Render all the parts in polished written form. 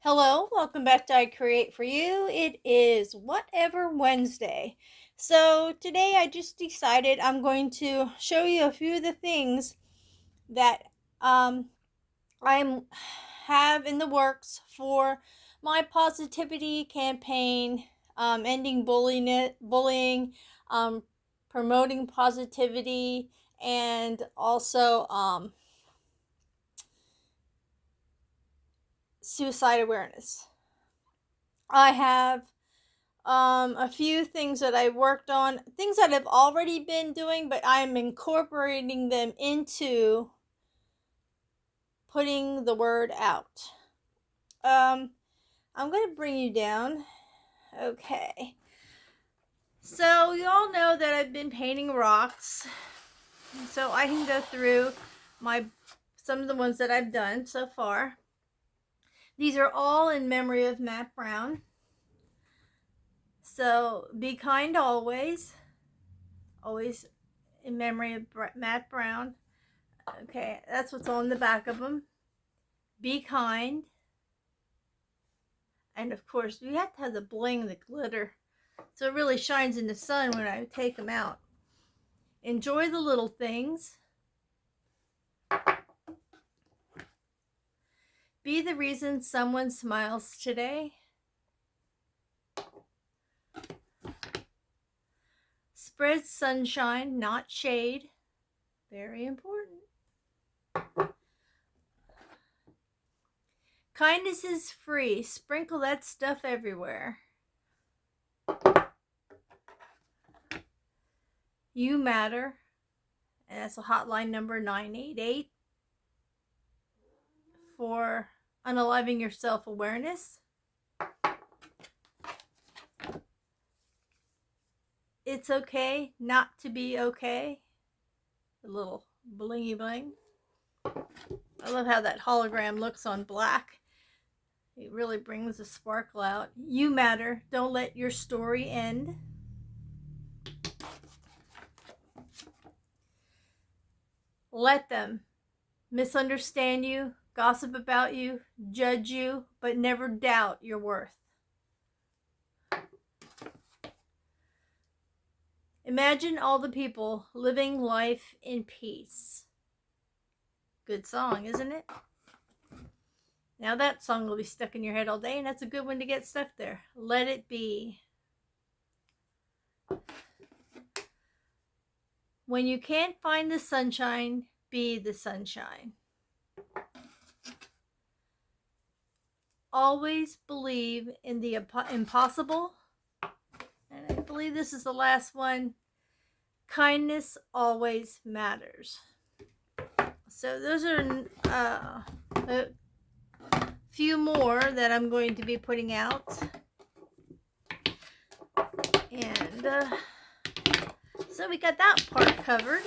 Hello, welcome back to I Create For You. It is Whatever Wednesday. So today I just decided I'm going to show you a few of the things that I'm have in the works for my positivity campaign, ending bullying, um, promoting positivity, and also suicide awareness. I have a few things that I worked on, things that I've already been doing, but I'm incorporating them into putting the word out. I'm going to bring you down. Okay. So, you all know that I've been painting rocks. So, I can go through some of the ones that I've done so far. These are all in memory of Matt Brown. So, be kind always. Always in memory of Matt Brown. Okay, that's what's on the back of them. Be kind. And of course, we have to have the bling, the glitter, so it really shines in the sun when I take them out. Enjoy the little things. Be the reason someone smiles today. Spread sunshine, not shade. Very important. Kindness is free. Sprinkle that stuff everywhere. You matter. And that's a hotline number 988 for unaliving your self-awareness. It's okay not to be okay. A little blingy bling. I love how that hologram looks on black. It really brings the sparkle out. You matter. Don't let your story end. Let them misunderstand you, gossip about you, judge you, but never doubt your worth. Imagine all the people living life in peace. Good song, isn't it? Now that song will be stuck in your head all day, and that's a good one to get stuck there. Let it be. When you can't find the sunshine, be the sunshine. Always believe in the impossible. And I believe this is the last one. Kindness always matters. So those are a few more that I'm going to be putting out. And so we got that part covered.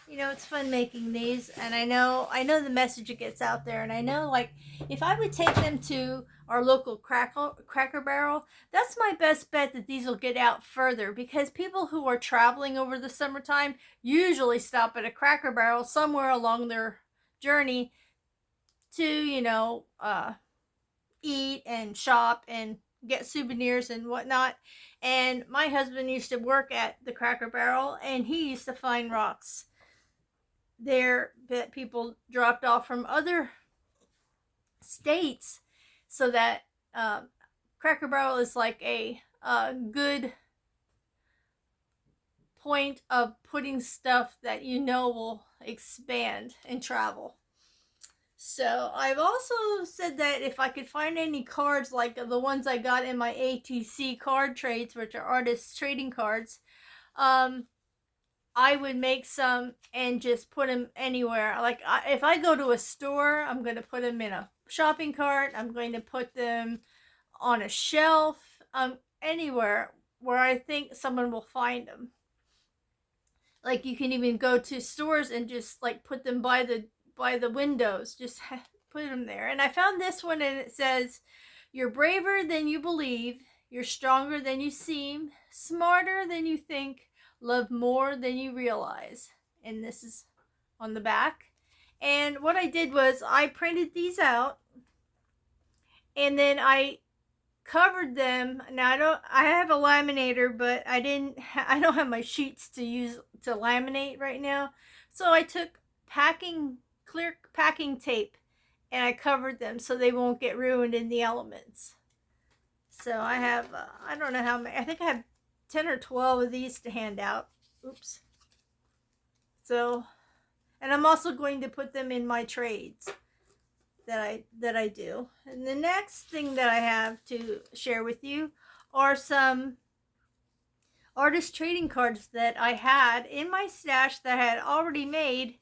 You know, it's fun making these, and I know the message it gets out there, and I know, like, if I would take them to our local Cracker Barrel, that's my best bet that these will get out further, because people who are traveling over the summertime usually stop at a Cracker Barrel somewhere along their journey to, eat and shop and get souvenirs and whatnot. And my husband used to work at the Cracker Barrel, and he used to find rocks there that people dropped off from other states, so that Cracker Barrel is like a good point of putting stuff that will expand and travel. So I've also said that if I could find any cards like the ones I got in my ATC card trades, which are artists trading cards, I would make some and just put them anywhere. Like, if I go to a store, I'm going to put them in a shopping cart. I'm going to put them on a shelf, anywhere where I think someone will find them. Like, you can even go to stores and just like put them by the windows. Just put them there. And I found this one, and it says, "You're braver than you believe. You're stronger than you seem. Smarter than you think. Love more than you realize." And this is on the back. And what I did was I printed these out, And then I covered them. Now I have a laminator, but I don't have my sheets to use to laminate right now. So I took clear packing tape and I covered them so they won't get ruined in the elements. So I have I don't know how many. I think I have 10 or 12 of these to hand out. Oops. So, and I'm also going to put them in my trades that I do. And the next thing that I have to share with you are some artist trading cards that I had in my stash that I had already made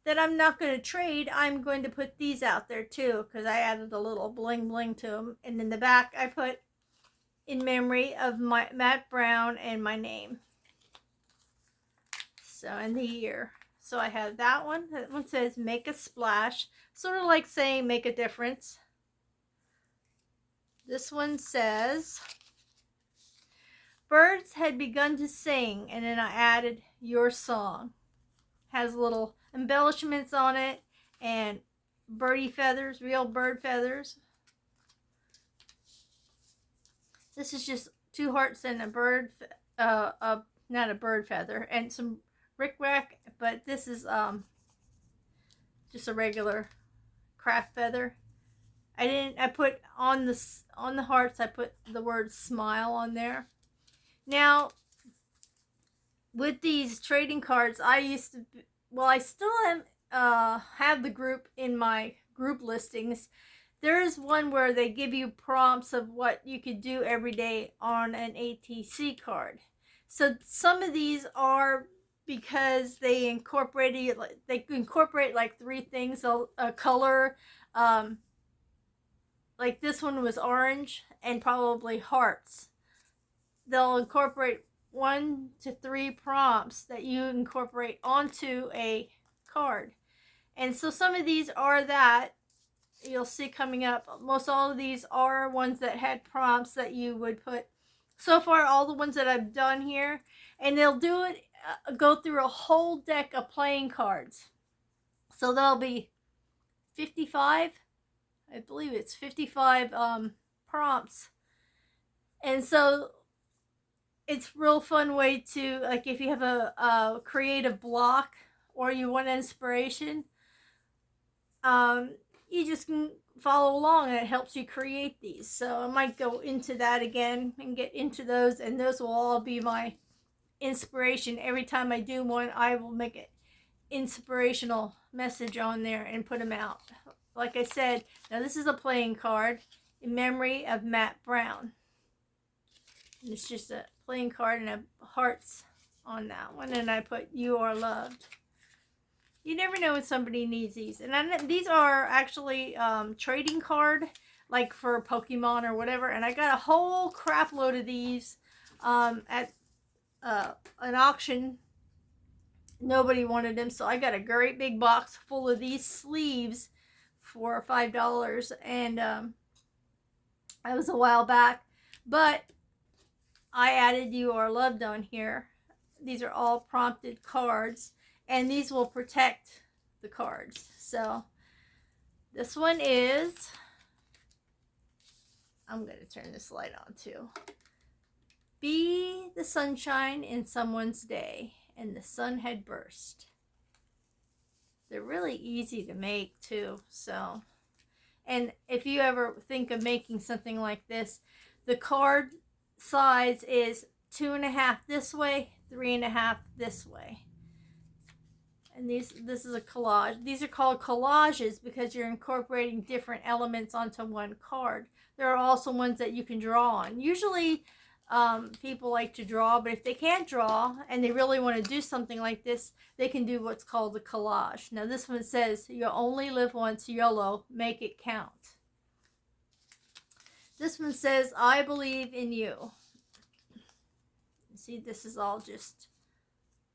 that I'm not going to trade. I'm going to put these out there too because I added a little bling bling to them. And in the back I put in memory of my Matt Brown and my name. So, and the year. So I have that one. That one says make a splash. Sort of like saying make a difference. This one says birds had begun to sing, and then I added your song. Has little embellishments on it and birdie feathers, real bird feathers. This is just 2 hearts and a bird, not a bird feather, and some rickrack, but this is just a regular craft feather. I put on the hearts, I put the word smile on there. Now, with these trading cards, I still have the group in my group listings. There is one where they give you prompts of what you could do every day on an ATC card. So some of these are because they incorporate like 3 things, a color, like this one was orange and probably hearts. They'll incorporate 1 to 3 prompts that you incorporate onto a card. And so some of these are that you'll see coming up. Most all of these are ones that had prompts that you would put. So far, all the ones that I've done here, and they'll do it, go through a whole deck of playing cards. So there'll be 55, I believe it's 55 prompts. And so it's a real fun way to, like, if you have a creative block or you want inspiration, you just can follow along and it helps you create these. So I might go into that again and get into those, and those will all be my inspiration. Every time I do one, I will make an inspirational message on there and put them out. Like I said, now this is a playing card in memory of Matt Brown. And it's just a playing card and a hearts on that one, and I put you are loved. You never know when somebody needs these. And these are actually trading card, like for Pokemon or whatever. And I got a whole crap load of these at an auction. Nobody wanted them, so I got a great big box full of these sleeves for $5. And that was a while back. But I added you are loved on here. These are all prompted cards. And these will protect the cards. So this one is, I'm going to turn this light on too. Be the sunshine in someone's day, and the sun had burst. They're really easy to make too. So, and if you ever think of making something like this, the card size is 2.5 this way, 3.5 this way. And this is a collage. These are called collages because you're incorporating different elements onto one card. There are also ones that you can draw on. Usually people like to draw, but if they can't draw and they really want to do something like this, they can do what's called a collage. Now this one says, you only live once, YOLO, make it count. This one says, I believe in you. See, this is all just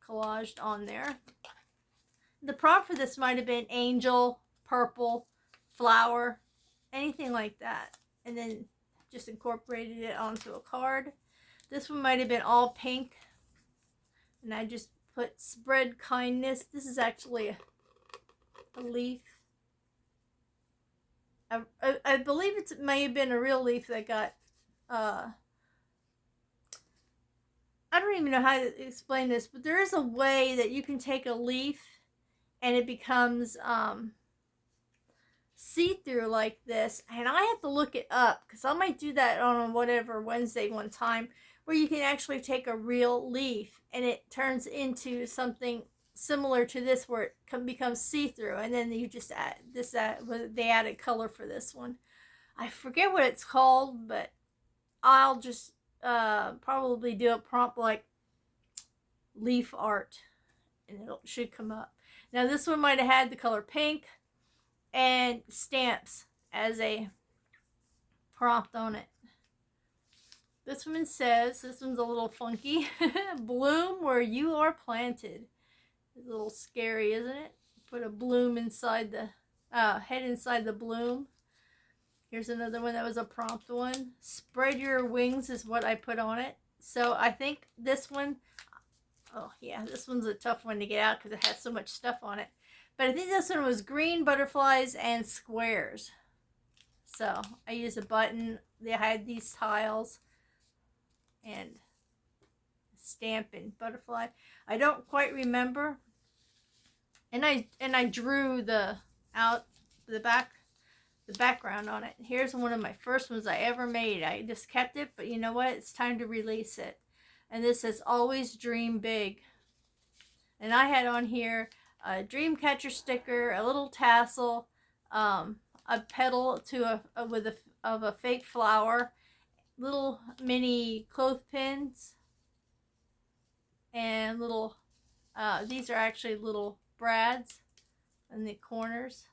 collaged on there. The prompt for this might have been angel, purple, flower, anything like that. And then just incorporated it onto a card. This one might have been all pink. And I just put spread kindness. This is actually a leaf. I believe it may have been a real leaf that got, I don't even know how to explain this, but there is a way that you can take a leaf and it becomes see-through like this, and I have to look it up because I might do that on whatever Wednesday one time, where you can actually take a real leaf and it turns into something similar to this, where it becomes see-through, and then you just add this, they added color for this one. I forget what it's called, but I'll just probably do a prompt like leaf art and it should come up. Now this one might have had the color pink and stamps as a prompt on it. This one says, this one's a little funky, bloom where you are planted. It's a little scary, isn't it? Put a bloom inside the, head inside the bloom. Here's another one that was a prompt one. Spread your wings is what I put on it. So I think this one, oh yeah, this one's a tough one to get out because it has so much stuff on it. But I think this one was green butterflies and squares. So I used a button. They had these tiles and stamp and butterfly. I don't quite remember. And I drew the background on it. Here's one of my first ones I ever made. I just kept it, but you know what? It's time to release it. And this says always dream big. And I had on here a dream catcher sticker, a little tassel, a petal to a fake flower, little mini clothespins, and little these are actually little brads in the corners.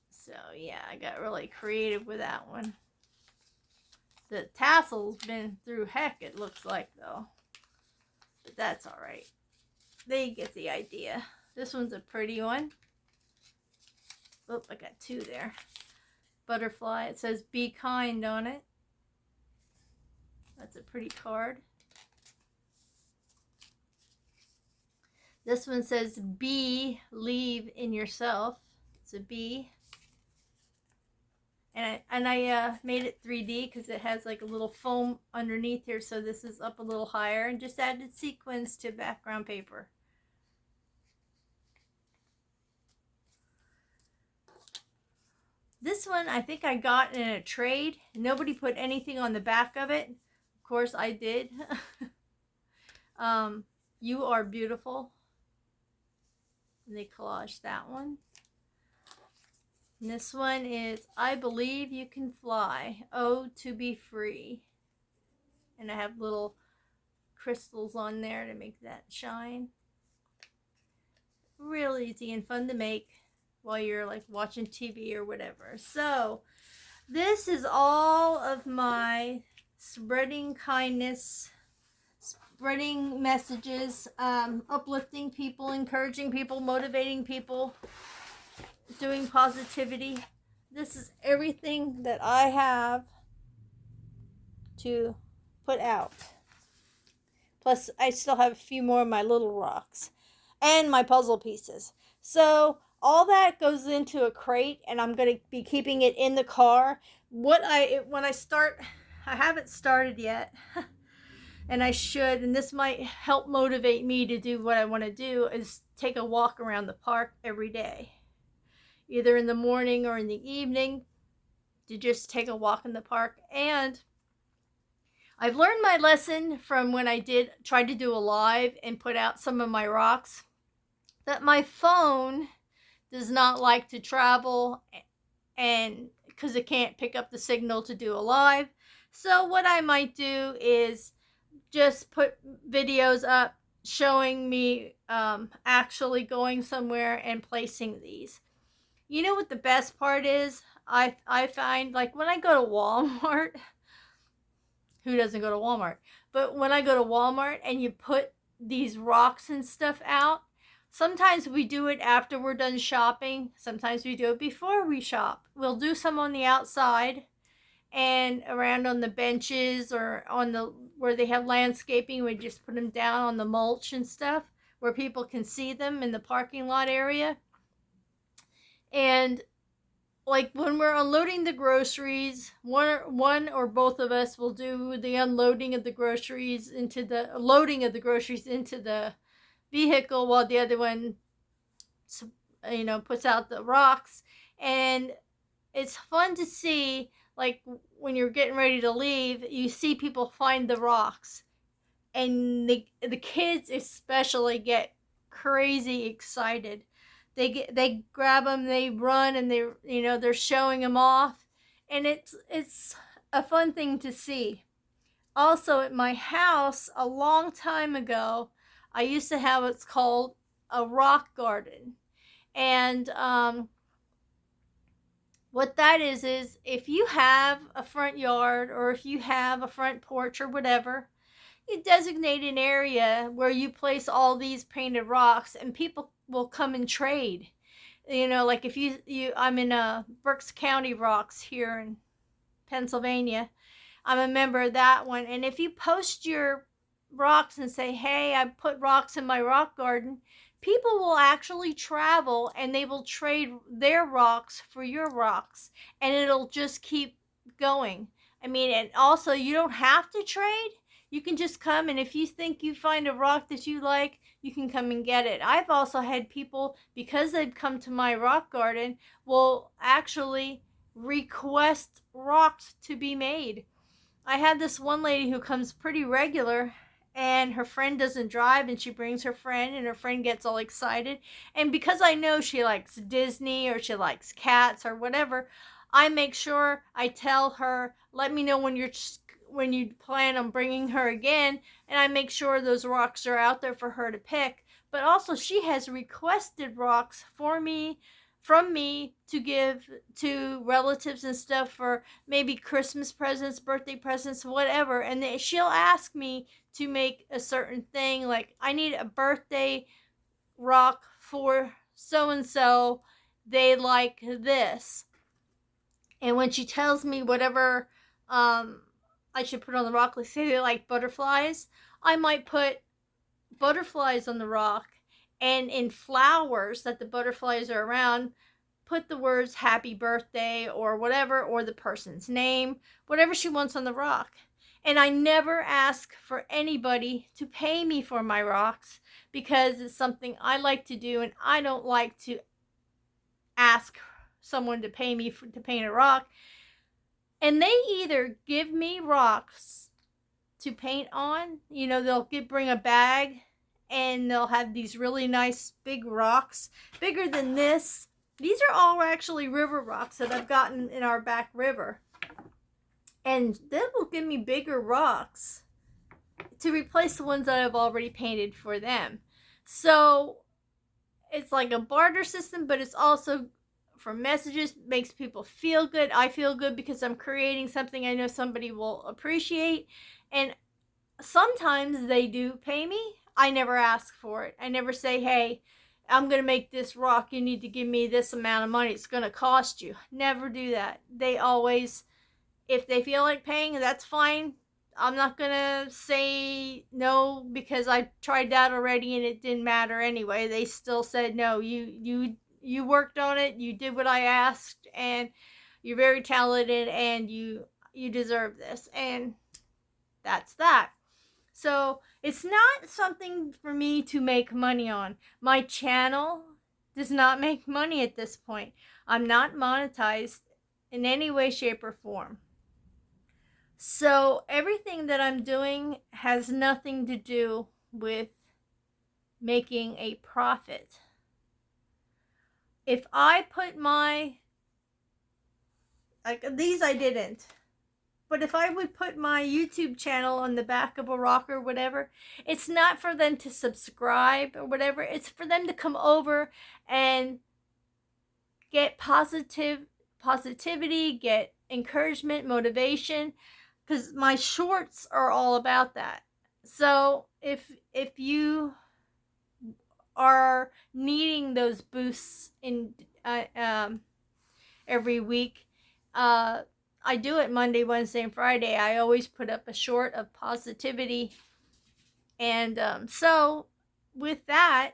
So yeah, I got really creative with that one. The tassel's been through heck, it looks like, though. But that's alright. They get the idea. This one's a pretty one. Oh, I got two there. Butterfly. It says be kind on it. That's a pretty card. This one says believe in yourself. It's a bee. And I made it 3D because it has like a little foam underneath here, so this is up a little higher, and just added sequins to background paper. This one I think I got in a trade. Nobody put anything on the back of it. Of course I did. You are beautiful. And they collaged that one. And this one is, I believe you can fly. Oh, to be free. And I have little crystals on there to make that shine. Real easy and fun to make while you're like watching TV or whatever. So, this is all of my spreading kindness, spreading messages, uplifting people, encouraging people, motivating people, doing positivity. This is everything that I have to put out. Plus, I still have a few more of my little rocks and my puzzle pieces. So, all that goes into a crate, and I'm going to be keeping it in the car. When I start, I haven't started yet, and I should, and this might help motivate me to do what I want to do, is take a walk around the park every day. Either in the morning or in the evening, to just take a walk in the park. And I've learned my lesson from when I tried to do a live and put out some of my rocks, that my phone does not like to travel, and because it can't pick up the signal to do a live. So what I might do is just put videos up showing me actually going somewhere and placing these. You know what the best part is? I find, like, when I go to Walmart, who doesn't go to Walmart? But when I go to Walmart and you put these rocks and stuff out, sometimes we do it after we're done shopping. Sometimes we do it before we shop. We'll do some on the outside and around on the benches, or on the where they have landscaping. We just put them down on the mulch and stuff where people can see them in the parking lot area. And like when we're unloading the groceries, one or both of us will do the unloading of the groceries into the loading of the groceries into the vehicle, while the other one, puts out the rocks. And it's fun to see, like, when you're getting ready to leave, you see people find the rocks, and the kids especially get crazy excited. They grab them, they run, and they're showing them off, and it's a fun thing to see. Also, at my house a long time ago, I used to have what's called a rock garden. And what that is if you have a front yard, or if you have a front porch or whatever, you designate an area where you place all these painted rocks, and people will come and trade. Like if I'm in Berks County Rocks here in Pennsylvania. I'm a member of that one. And if you post your rocks and say, hey, I put rocks in my rock garden, people will actually travel and they will trade their rocks for your rocks. And it'll just keep going. I mean, and also you don't have to trade. You can just come, and if you think you find a rock that you like, you can come and get it. I've also had people, because they've come to my rock garden, will actually request rocks to be made. I had this one lady who comes pretty regular, and her friend doesn't drive, and she brings her friend, and her friend gets all excited. And because I know she likes Disney, or she likes cats or whatever, I make sure I tell her, let me know when you plan on bringing her again, and I make sure those rocks are out there for her to pick. But also, she has requested rocks from me to give to relatives and stuff for maybe Christmas presents, birthday presents, whatever. And then she'll ask me to make a certain thing, like, I need a birthday rock for so and so, they like this. And when she tells me whatever I should put on the rock, like say they like butterflies, I might put butterflies on the rock, and in flowers that the butterflies are around, put the words happy birthday or whatever, or the person's name, whatever she wants on the rock. And I never ask for anybody to pay me for my rocks, because it's something I like to do, and I don't like to ask someone to pay me to paint a rock. And they either give me rocks to paint on, they'll bring a bag, and they'll have these really nice big rocks, bigger than this. These are all actually river rocks that I've gotten in our back river. And they will give me bigger rocks to replace the ones that I've already painted for them. So it's like a barter system, but it's also for messages, makes people feel good. I feel good because I'm creating something I know somebody will appreciate. And sometimes they do pay me. I never ask for it. I never say, hey, I'm going to make this rock, you need to give me this amount of money, it's going to cost you. Never do that. They always, if they feel like paying, that's fine. I'm not going to say no, because I tried that already and it didn't matter anyway. They still said, no, you worked on it, you did what I asked, and you're very talented, and you deserve this. And that's that. So it's not something for me to make money on. My channel does not make money at this point. I'm not monetized in any way, shape, or form. So everything that I'm doing has nothing to do with making a profit. If I put these I didn't. But if I would put my YouTube channel on the back of a rock or whatever, it's not for them to subscribe or whatever. It's for them to come over and get positivity, get encouragement, motivation, because my shorts are all about that. So if you are needing those boosts in every week, I do it Monday, Wednesday, and Friday. I always put up a short of positivity. And so with that,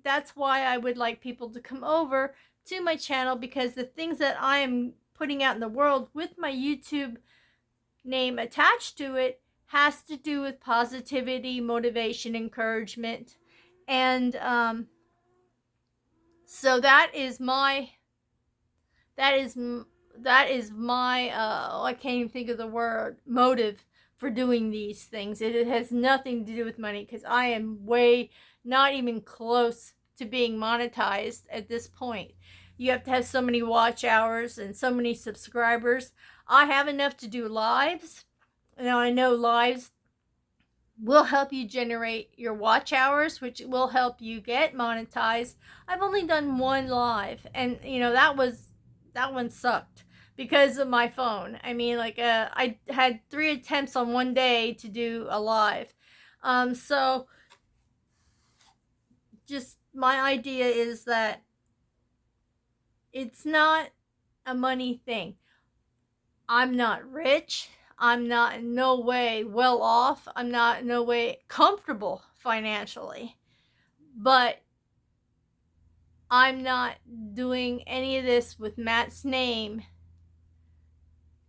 that's why I would like people to come over to my channel, because the things that I am putting out in the world with my YouTube name attached to it has to do with positivity, motivation, encouragement. And so that is my that is my I can't even think of the word, motive for doing these things. It has nothing to do with money, because I am not even close to being monetized at this point. You have to have so many watch hours and so many subscribers. I have enough to do lives. Now, I know lives will help you generate your watch hours, which will help you get monetized. I've only done one live, and that one sucked because of my phone. I mean, like, I had 3 attempts on one day to do a live. So just my idea is that it's not a money thing. I'm not rich. I'm not in no way well off. I'm not in no way comfortable financially. But I'm not doing any of this with Matt's name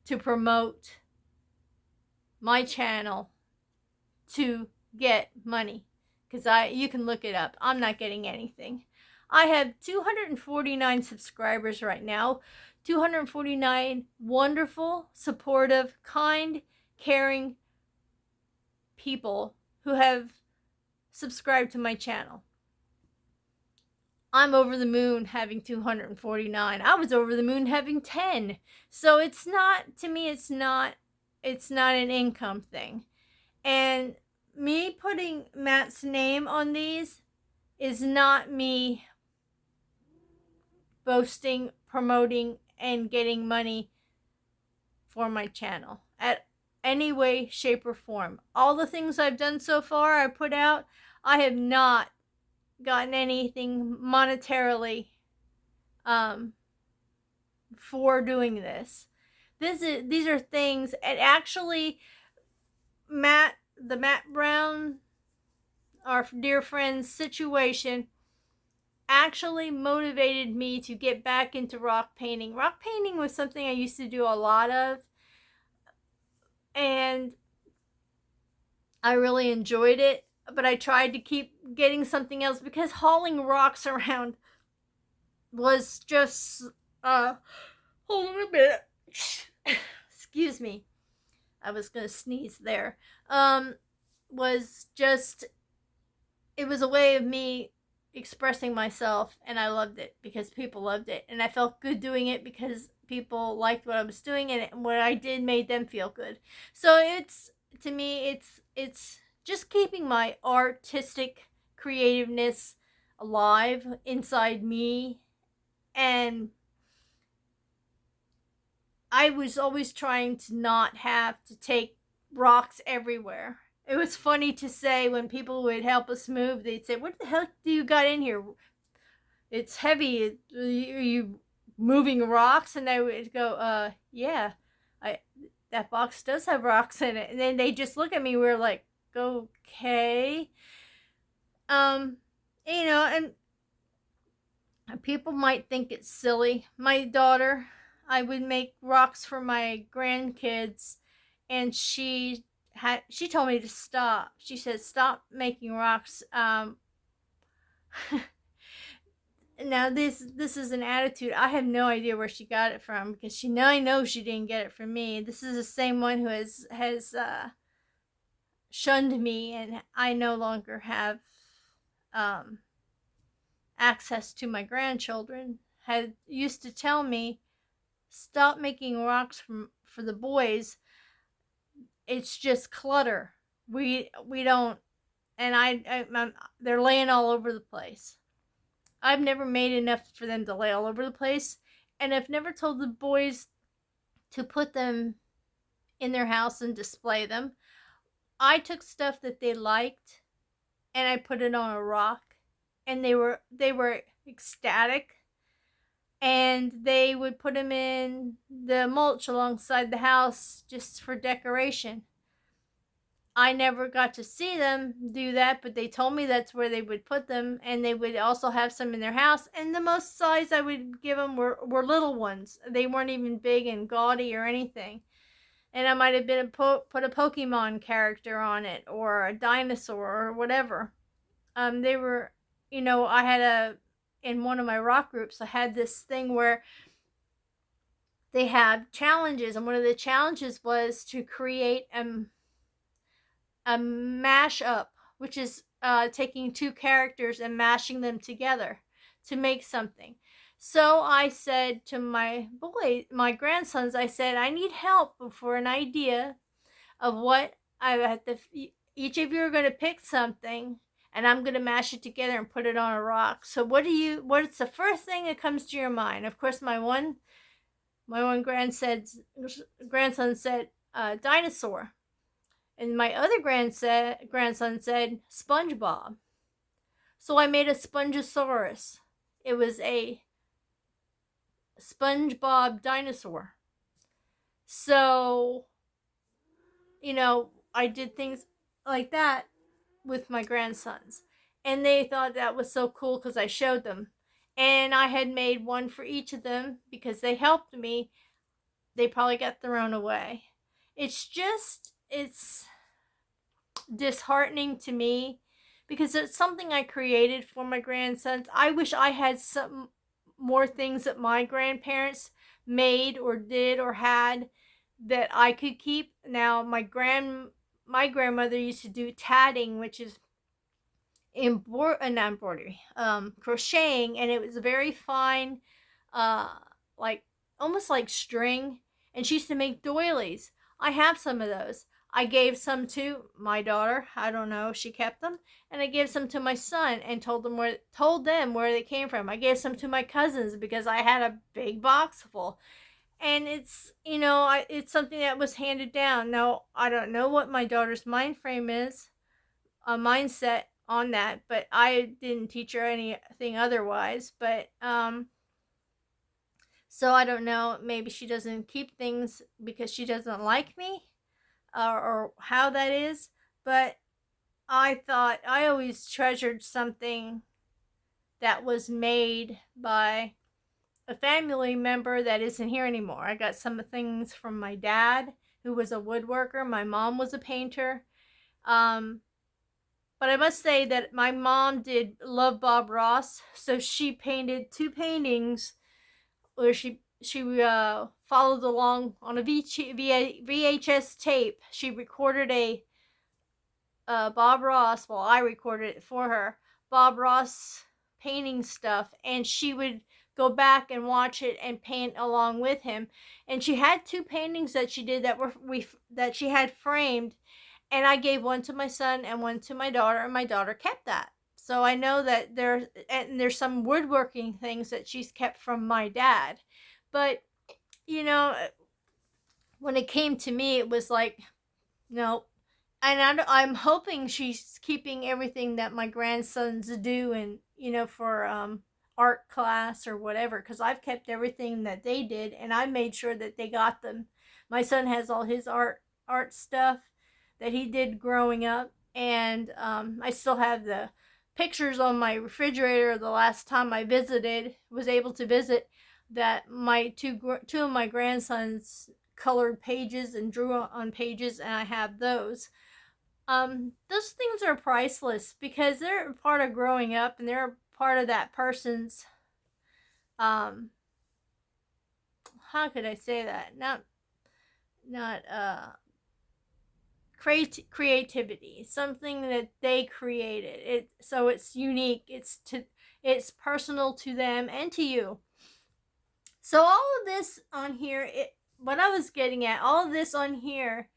to promote my channel to get money. Because you can look it up. I'm not getting anything. I have 249 subscribers right now. 249 wonderful, supportive, kind, caring people who have subscribed to my channel. I'm over the moon having 249. I was over the moon having 10. So it's not, to me, it's not an income thing. And me putting Matt's name on these is not me boasting, promoting, and getting money for my channel at any way, shape, or form. All the things I've done so far, I put out, I have not gotten anything monetarily for doing this. These are things, and actually the Matt Brown, our dear friend's situation, actually motivated me to get back into rock painting. Rock painting was something I used to do a lot of, and I really enjoyed it, but I tried to keep getting something else because hauling rocks around was just hold on a bit. Excuse me. I was gonna sneeze there. Was just, it was a way of me expressing myself, and I loved it because people loved it, and I felt good doing it because people liked what I was doing, and what I did made them feel good. So to me, it's just keeping my artistic creativeness alive inside me. And I was always trying to not have to take rocks everywhere. It was funny to say when people would help us move, they'd say, "What the heck do you got in here? It's heavy. Are you moving rocks?" And I would go, yeah, that box does have rocks in it. And then they just look at me. We're like, okay. And people might think it's silly. My daughter, I would make rocks for my grandkids, and she told me to stop. She said, "Stop making rocks." Now this is an attitude. I have no idea where she got it from, because I know she didn't get it from me. This is the same one who has shunned me, and I no longer have access to my grandchildren. Used to tell me, "Stop making rocks for the boys. It's just clutter. We don't." And they're laying all over the place. I've never made enough for them to lay all over the place, and I've never told the boys to put them in their house and display them. I took stuff that they liked and I put it on a rock, and they were ecstatic, and they would put them in the mulch alongside the house just for decoration. I never got to see them do that, but they told me that's where they would put them, and they would also have some in their house. And the most size I would give them were little ones. They weren't even big and gaudy or anything. And I might have been put a Pokemon character on it, or a dinosaur, or whatever. They were, I had in one of my rock groups, I had this thing where they had challenges, and one of the challenges was to create a mashup, which is taking two characters and mashing them together to make something. So I said to my grandsons, I said, I need help for an idea of what I had to. Each of you are going to pick something, and I'm going to mash it together and put it on a rock. So what's the first thing that comes to your mind? Of course, my one grandson said dinosaur. And my other grandson said SpongeBob. So I made a Spongosaurus. It was a SpongeBob dinosaur. So, I did things like that with my grandsons. And they thought that was so cool because I showed them. And I had made one for each of them because they helped me. They probably got thrown away. It's disheartening to me because it's something I created for my grandsons. I wish I had some more things that my grandparents made or did or had that I could keep. Now my grandmother used to do tatting, which is not embroidery, crocheting, and it was very fine, uh, like almost like string. And she used to make doilies. I have some of those. I gave some to my daughter. I don't know. She kept them, and I gave some to my son and told them where they came from. I gave some to my cousins because I had a big box full, and it's it's something that was handed down. Now I don't know what my daughter's mind frame is, a mindset on that, but I didn't teach her anything otherwise. But so I don't know. Maybe she doesn't keep things because she doesn't like me, or how that is. But I thought I always treasured something that was made by a family member that isn't here anymore. I got some things from my dad, who was a woodworker. My mom was a painter. But I must say that my mom did love Bob Ross, so she painted two paintings where she followed along on a VHS tape. She recorded a Bob Ross. Well, I recorded it for her. Bob Ross painting stuff, and she would go back and watch it and paint along with him. And she had two paintings that she did that she had framed, and I gave one to my son and one to my daughter, and my daughter kept that. So I know that there's some woodworking things that she's kept from my dad. But when it came to me, it was like, no. And I'm hoping she's keeping everything that my grandsons do, and for art class or whatever, because I've kept everything that they did, and I made sure that they got them. My son has all his art stuff that he did growing up, and I still have the pictures on my refrigerator. The last time I was able to visit, that my two of my grandsons colored pages and drew on pages, and I have those. Those things are priceless because they're part of growing up, and they're part of that person's, how could I say that? Not creativity, something that they created. So it's unique. It's personal to them and to you. So all of this on here, what I was getting at, all of this on here,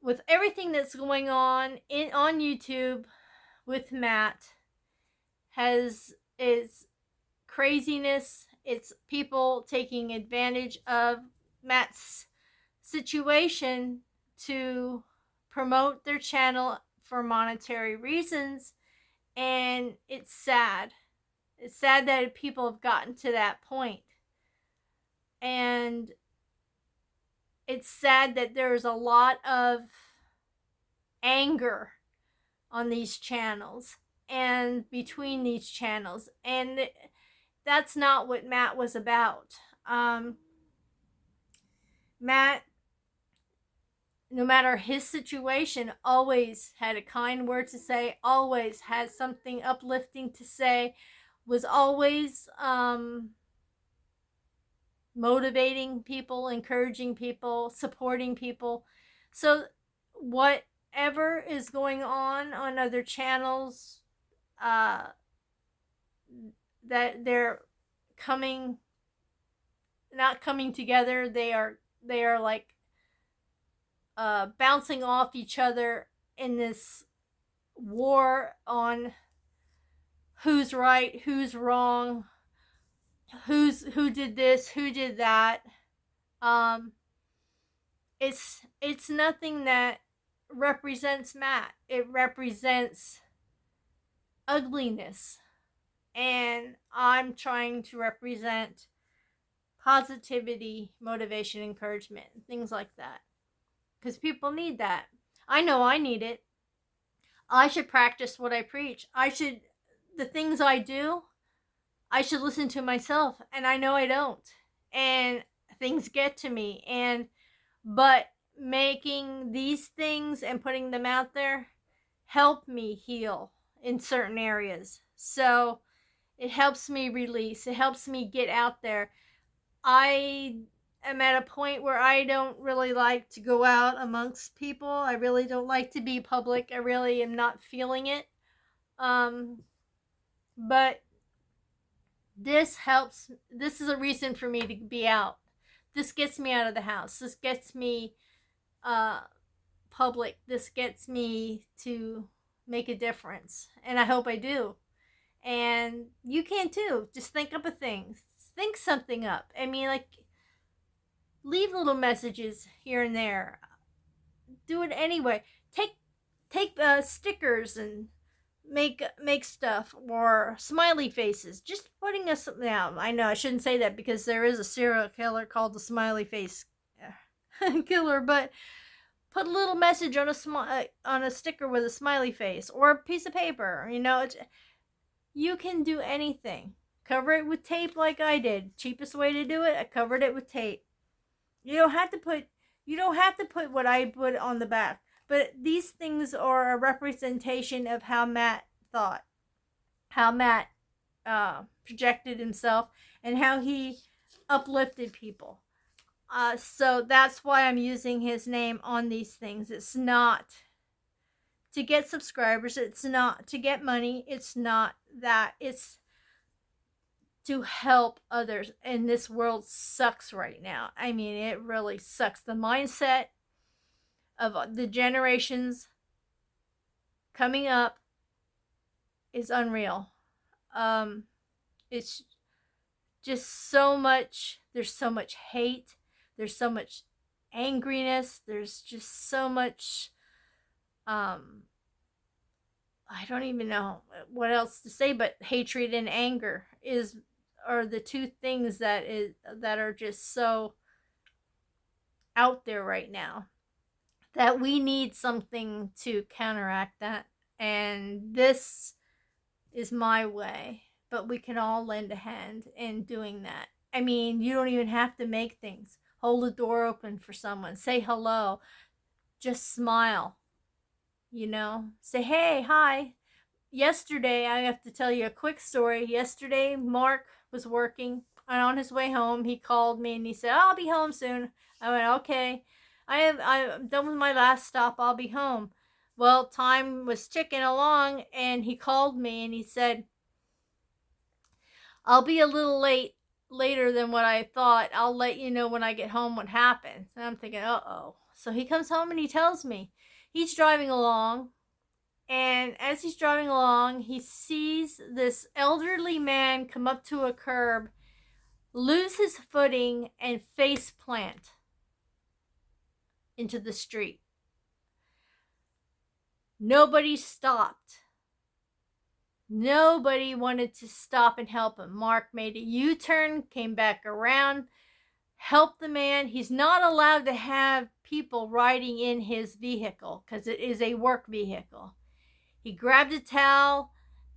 with everything that's going on on YouTube with Matt, is craziness. It's people taking advantage of Matt's situation to promote their channel for monetary reasons, and it's sad. It's sad that people have gotten to that point. And it's sad that there's a lot of anger on these channels and between these channels, and that's not what Matt was about. Matt, no matter his situation, always had a kind word to say, always had something uplifting to say, was always motivating people, encouraging people, supporting people. So whatever is going on other channels, that they're coming not coming together, they are like bouncing off each other in this war on who's right, who's wrong, who did this, who did that. um it's nothing that represents Matt. It represents ugliness, and I'm trying to represent positivity, motivation, encouragement, things like that, because people need that. I know I need it. I should practice what I preach. The things I do, I should listen to myself, and I know I don't. And things get to me, but making these things and putting them out there help me heal in certain areas. So it helps me release. It helps me get out there. I am at a point where I don't really like to go out amongst people. I really don't like to be public. I really am not feeling it. But this helps. This is a reason for me to be out. This gets me out of the house. This gets me public. This gets me to make a difference. And I hope I do. And you can too. Just think up a thing. Think something up. I mean, like, leave little messages here and there. Do it anyway. Take stickers and make stuff, or smiley faces. Just putting us now. I know I shouldn't say that because there is a serial killer called the smiley face killer, but put a little message on a sticker with a smiley face or a piece of paper. You can do anything. Cover it with tape like I did. Cheapest way to do it, I covered it with tape. You don't have to put what I put on the back. But these things are a representation of how Matt thought, how Matt projected himself, and how he uplifted people. So that's why I'm using his name on these things. It's not to get subscribers. It's not to get money. It's not that. It's to help others. And this world sucks right now. I mean, it really sucks. The mindset of the generations coming up is unreal. It's just so much. There's so much hate. There's so much angriness. There's just so much. I don't even know what else to say, but hatred and anger are the two things that are just so out there right now, that we need something to counteract that. And this is my way, but we can all lend a hand in doing that. I mean, you don't even have to make things. Hold the door open for someone. Say hello. Just smile. Say, hey, hi. Yesterday, I have to tell you a quick story. Yesterday, Mark was working, and on his way home, he called me and he said, I'll be home soon. I went, okay. I'm done with my last stop. I'll be home. Well, time was ticking along, and he called me and he said, I'll be a little later than what I thought. I'll let you know when I get home what happened. And I'm thinking, uh-oh. So he comes home and he tells me. He's driving along, and as he's driving along, he sees this elderly man come up to a curb, lose his footing, and face plant into the street. Nobody stopped. Nobody wanted to stop and help him. Mark made a U-turn, came back around, help the man. He's not allowed to have people riding in his vehicle because it is a work vehicle. He grabbed a towel.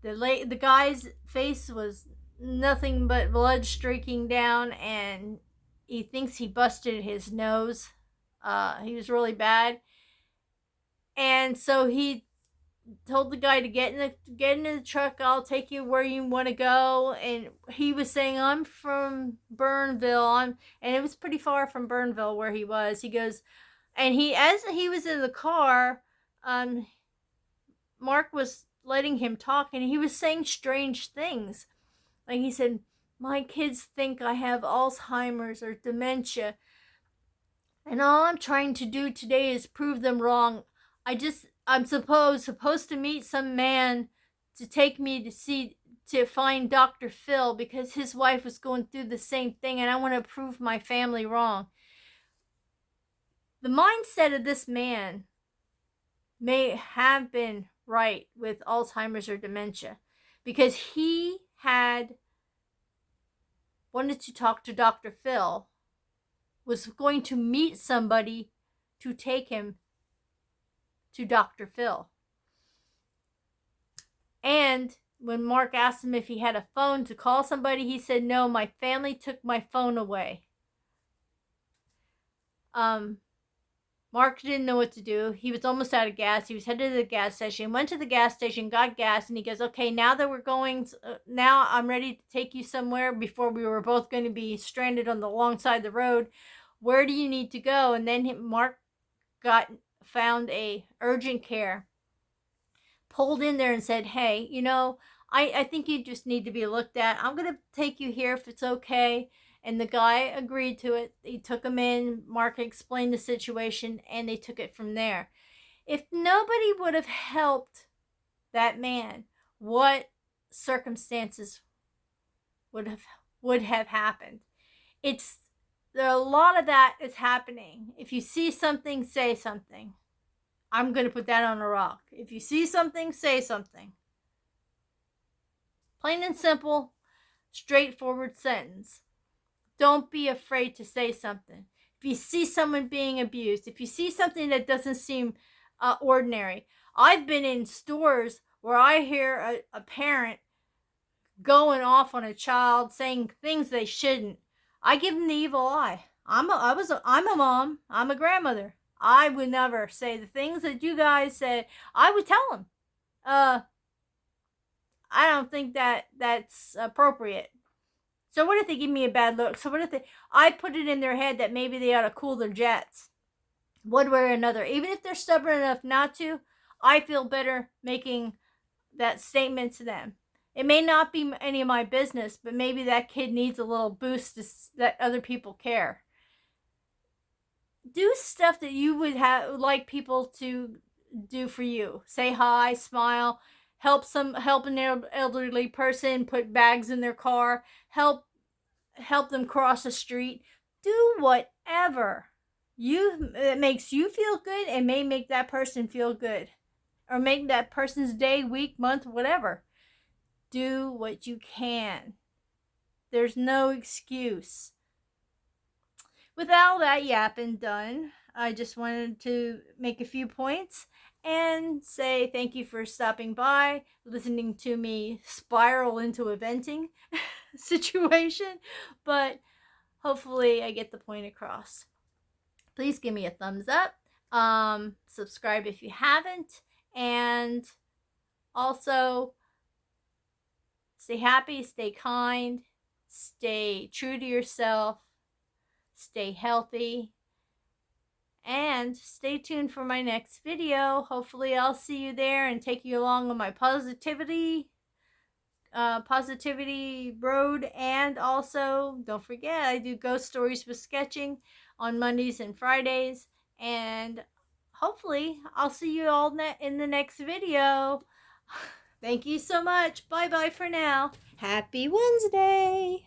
The guy's face was nothing but blood streaking down, and he thinks he busted his nose. He was really bad. And so he told the guy to get in the truck. I'll take you where you want to go. And he was saying, I'm from Burnville. And it was pretty far from Burnville where he was. He goes, and as he was in the car, Mark was letting him talk, and he was saying strange things. Like he said, my kids think I have Alzheimer's or dementia, and all I'm trying to do today is prove them wrong. I'm supposed to meet some man to take me to find Dr. Phil because his wife was going through the same thing, and I want to prove my family wrong. The mindset of this man may have been right with Alzheimer's or dementia, because he had wanted to talk to Dr. Phil, was going to meet somebody to take him to Dr. Phil. And when Mark asked him if he had a phone to call somebody, he said, no, my family took my phone away. Mark didn't know what to do. He was almost out of gas. He was headed to the gas station, went to the gas station, got gas, and he goes, okay, now that we're going, now I'm ready to take you somewhere. Before we were both going to be stranded on the long side of the road. Where do you need to go? And then Mark found a urgent care, pulled in there and said, hey, I think you just need to be looked at. I'm going to take you here if it's okay. And the guy agreed to it. He took him in. Mark explained the situation, and they took it from there. If nobody would have helped that man, what circumstances would have happened? A lot of that is happening. If you see something, say something. I'm going to put that on a rock. If you see something, say something. Plain and simple, straightforward sentence. Don't be afraid to say something. If you see someone being abused, if you see something that doesn't seem ordinary. I've been in stores where I hear a parent going off on a child, saying things they shouldn't. I give them the evil eye. I'm a mom. I'm a grandmother. I would never say the things that you guys said. I would tell them. I don't think that's appropriate. So what if they give me a bad look? So what if I put it in their head that maybe they ought to cool their jets? One way or another. Even if they're stubborn enough not to, I feel better making that statement to them. It may not be any of my business, but maybe that kid needs a little boost that other people care. Do stuff that you would like people to do for you. Say hi, smile, help an elderly person put bags in their car, help them cross the street. Do whatever that makes you feel good and may make that person feel good, or make that person's day, week, month, whatever. Do what you can. There's no excuse. With all that yapping done, I just wanted to make a few points and say thank you for stopping by, listening to me spiral into a venting situation, but hopefully I get the point across. Please give me a thumbs up, subscribe if you haven't, and also stay happy, stay kind, stay true to yourself, stay healthy, and stay tuned for my next video. Hopefully I'll see you there and take you along on my positivity road. And also, don't forget, I do ghost stories with sketching on Mondays and Fridays. And hopefully I'll see you all in the next video. Thank you so much. Bye bye for now. Happy Wednesday.